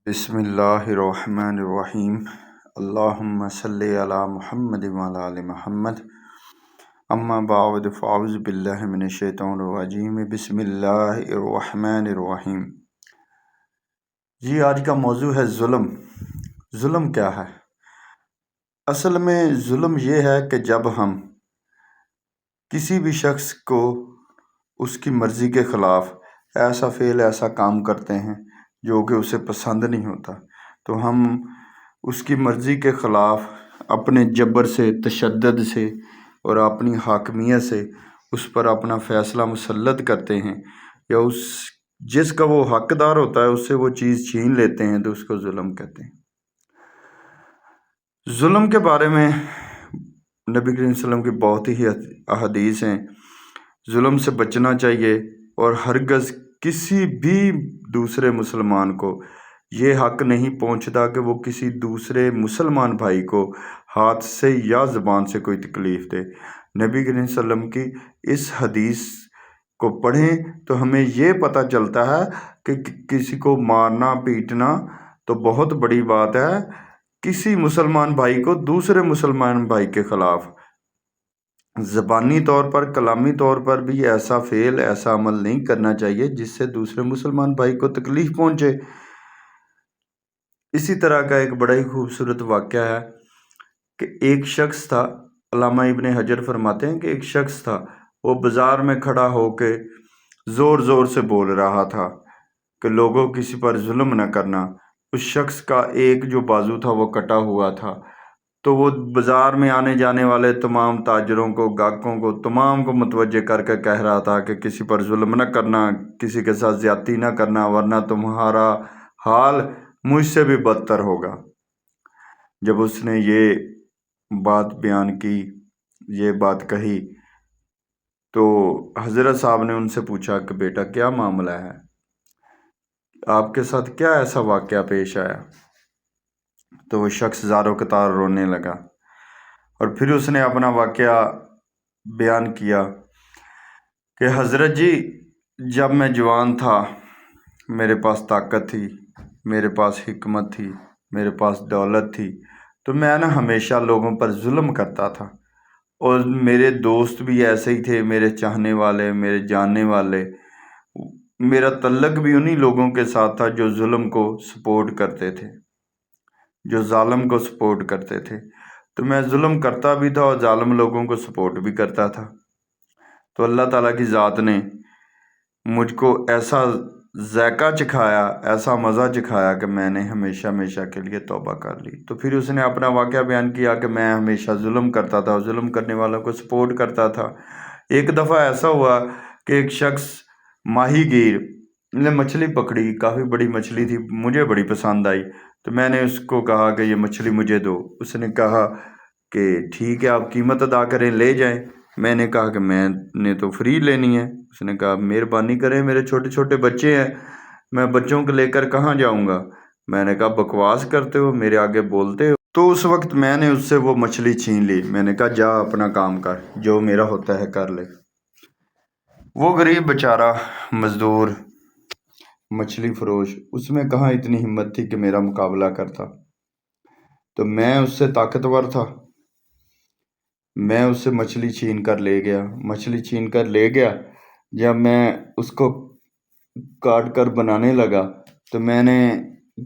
بسم اللہ الرحمن الرحیم اللہم صلی علی محمد وعلی آل محمد اما بعد فاعوذ باللہ من الشیطان الرجیم بسم اللہ الرحمن الرحیم۔ جی آج کا موضوع ہے ظلم۔ ظلم کیا ہے؟ اصل میں ظلم یہ ہے کہ جب ہم کسی بھی شخص کو اس کی مرضی کے خلاف ایسا فعل ایسا کام کرتے ہیں جو کہ اسے پسند نہیں ہوتا، تو ہم اس کی مرضی کے خلاف اپنے جبر سے، تشدد سے اور اپنی حاکمیت سے اس پر اپنا فیصلہ مسلط کرتے ہیں، یا جس کا وہ حقدار ہوتا ہے اس سے وہ چیز چھین لیتے ہیں، تو اس کو ظلم کہتے ہیں۔ ظلم کے بارے میں نبی کریم صلی اللہ علیہ وسلم کی بہت ہی احادیث ہیں۔ ظلم سے بچنا چاہیے، اور ہرگز کسی بھی دوسرے مسلمان کو یہ حق نہیں پہنچتا کہ وہ کسی دوسرے مسلمان بھائی کو ہاتھ سے یا زبان سے کوئی تکلیف دے۔ نبی کریم صلی اللہ علیہ وسلم کی اس حدیث کو پڑھیں تو ہمیں یہ پتہ چلتا ہے کہ کسی کو مارنا پیٹنا تو بہت بڑی بات ہے، کسی مسلمان بھائی کو دوسرے مسلمان بھائی کے خلاف زبانی طور پر، کلامی طور پر بھی ایسا فعل، ایسا عمل نہیں کرنا چاہیے جس سے دوسرے مسلمان بھائی کو تکلیف پہنچے۔ اسی طرح کا ایک بڑا ہی خوبصورت واقعہ ہے کہ ایک شخص تھا، علامہ ابن حجر فرماتے ہیں کہ ایک شخص تھا، وہ بازار میں کھڑا ہو کے زور زور سے بول رہا تھا کہ لوگوں کسی پر ظلم نہ کرنا۔ اس شخص کا ایک جو بازو تھا وہ کٹا ہوا تھا، تو وہ بازار میں آنے جانے والے تمام تاجروں کو، گاہکوں کو، تمام کو متوجہ کر کے کہہ رہا تھا کہ کسی پر ظلم نہ کرنا، کسی کے ساتھ زیادتی نہ کرنا، ورنہ تمہارا حال مجھ سے بھی بدتر ہوگا۔ جب اس نے یہ بات بیان کی، یہ بات کہی، تو حضرت صاحب نے ان سے پوچھا کہ بیٹا کیا معاملہ ہے، آپ کے ساتھ کیا ایسا واقعہ پیش آیا؟ تو وہ شخص زاروں قطار رونے لگا، اور پھر اس نے اپنا واقعہ بیان کیا کہ حضرت جی، جب میں جوان تھا، میرے پاس طاقت تھی، میرے پاس حکمت تھی، میرے پاس دولت تھی، تو میں ہمیشہ لوگوں پر ظلم کرتا تھا، اور میرے دوست بھی ایسے ہی تھے، میرے چاہنے والے، میرے جاننے والے۔ میرا تعلق بھی انہی لوگوں کے ساتھ تھا جو ظلم کو سپورٹ کرتے تھے، جو ظالم کو سپورٹ کرتے تھے، تو میں ظلم کرتا بھی تھا اور ظالم لوگوں کو سپورٹ بھی کرتا تھا۔ تو اللہ تعالیٰ کی ذات نے مجھ کو ایسا ذائقہ چکھایا، ایسا مزہ چکھایا کہ میں نے ہمیشہ ہمیشہ کے لیے توبہ کر لی۔ تو پھر اس نے اپنا واقعہ بیان کیا کہ میں ہمیشہ ظلم کرتا تھا، ظلم کرنے والوں کو سپورٹ کرتا تھا۔ ایک دفعہ ایسا ہوا کہ ایک شخص ماہی گیر نے مچھلی پکڑی، کافی بڑی مچھلی تھی، مجھے بڑی پسند آئی، تو میں نے اس کو کہا کہ یہ مچھلی مجھے دو۔ اس نے کہا کہ ٹھیک ہے، آپ قیمت ادا کریں، لے جائیں۔ میں نے کہا کہ میں نے تو فری لینی ہے۔ اس نے کہا مہربانی کریں، میرے چھوٹے چھوٹے بچے ہیں، میں بچوں کو لے کر کہاں جاؤں گا؟ میں نے کہا بکواس کرتے ہو، میرے آگے بولتے ہو۔ تو اس وقت میں نے اس سے وہ مچھلی چھین لی۔ میں نے کہا جا اپنا کام کر، جو میرا ہوتا ہے کر لے۔ وہ غریب بیچارہ مزدور مچھلی فروش، اس میں کہاں اتنی ہمت تھی کہ میرا مقابلہ کرتا؟ تو میں اس سے طاقتور تھا، میں اس سے مچھلی چھین کر لے گیا۔ مچھلی چھین کر لے گیا، جب میں اس کو کاٹ کر بنانے لگا، تو میں نے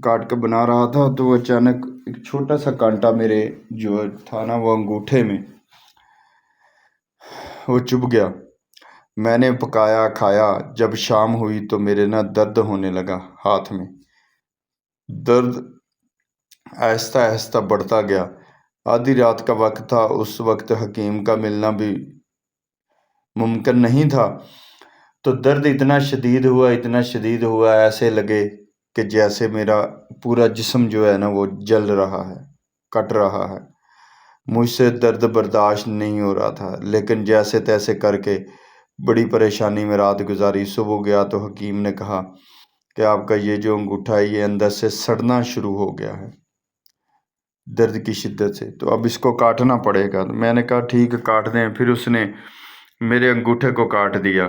کاٹ کر بنا رہا تھا، تو وہ اچانک ایک چھوٹا سا کانٹا میرے جو تھا نا وہ انگوٹھے میں وہ چبھ گیا۔ میں نے پکایا، کھایا۔ جب شام ہوئی تو میرے درد ہونے لگا ہاتھ میں، درد آہستہ آہستہ بڑھتا گیا۔ آدھی رات کا وقت تھا، اس وقت حکیم کا ملنا بھی ممکن نہیں تھا، تو درد اتنا شدید ہوا، اتنا شدید ہوا، ایسے لگے کہ جیسے میرا پورا جسم جو ہے نا وہ جل رہا ہے، کٹ رہا ہے۔ مجھ سے درد برداشت نہیں ہو رہا تھا، لیکن جیسے تیسے کر کے بڑی پریشانی میں رات گزاری۔ صبح گیا تو حکیم نے کہا کہ آپ کا یہ جو انگوٹھا ہے یہ اندر سے سڑنا شروع ہو گیا ہے درد کی شدت سے، تو اب اس کو کاٹنا پڑے گا۔ میں نے کہا ٹھیک ہے، کاٹ دیں۔ پھر اس نے میرے انگوٹھے کو کاٹ دیا۔